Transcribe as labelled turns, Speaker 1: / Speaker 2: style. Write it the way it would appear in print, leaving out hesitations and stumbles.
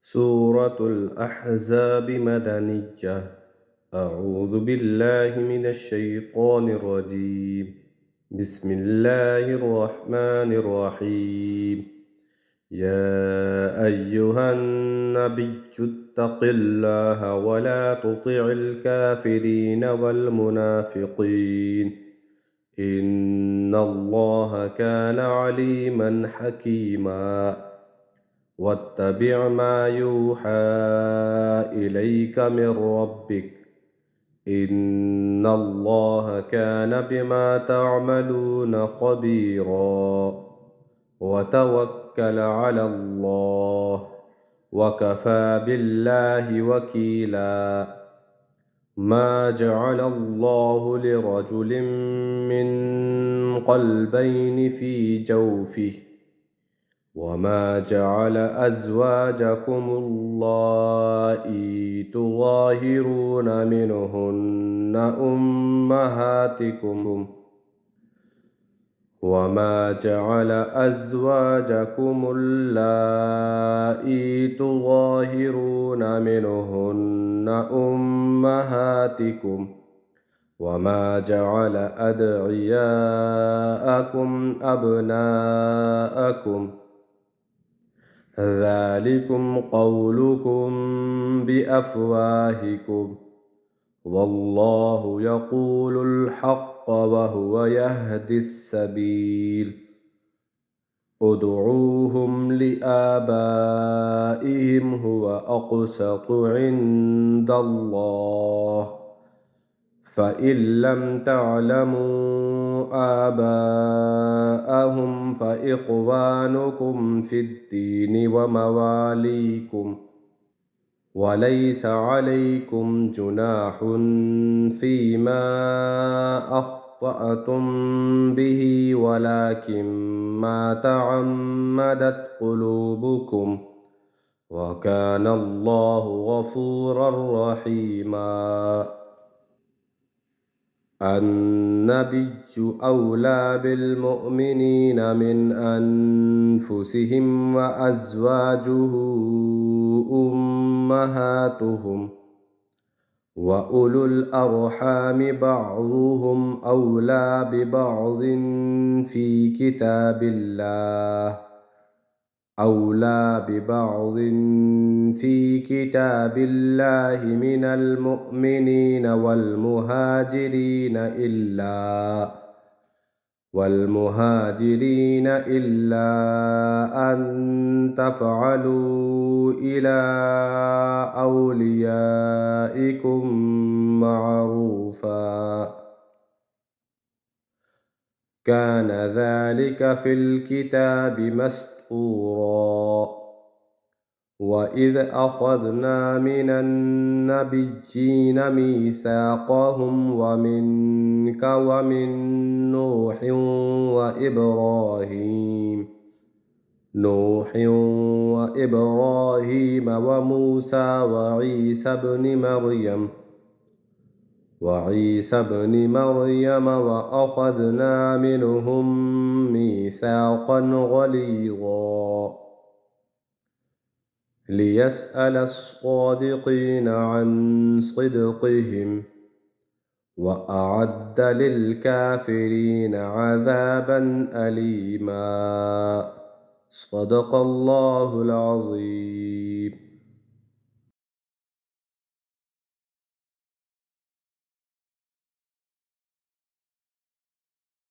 Speaker 1: سورة الأحزاب مدنية. أعوذ بالله من الشيطان الرجيم. بسم الله الرحمن الرحيم. يا أيها النبي اتق الله ولا تطع الكافرين والمنافقين إن الله كان عليما حكيما. واتبع ما يوحى إليك من ربك إن الله كان بما تعملون خبيرا. وتوكل على الله وكفى بالله وكيلا. ما جعل الله لرجل من قلبين في جوفه وما جعل أزواجكم اللائي تظاهرون منهن أمهاتكم وما جعل أزواجكم اللائي تظاهرون منهن أمهاتكم وما جعل أدعياءكم أبناءكم ذلكم قولكم بأفواهكم والله يقول الحق وهو يهدي السبيل. ادعوهم لآبائهم هو أقسط عند الله فإن لم تعلموا آباءهم فإخوانكم في الدين ومواليكم وليس عليكم جناح فيما أخطأتم به ولكن ما تعمدت قلوبكم وكان الله غفورا رحيما. النبي أولى بالمؤمنين من أنفسهم وأزواجه أمهاتهم وأولو الأرحام بعضهم أولى ببعض في كتاب الله من المؤمنين والمهاجرين إلا أن تفعلوا إلى أوليائكم معروفا كان ذلك في الكتاب مسطورا. وإذ أخذنا من النبيين ميثاقهم ومنك ومن نوح وإبراهيم وموسى وعيسى ابن مريم وأخذنا منهم ميثاقا غليظا ليسأل الصادقين عن صدقهم وأعد للكافرين عذابا أليما. صدق الله العظيم.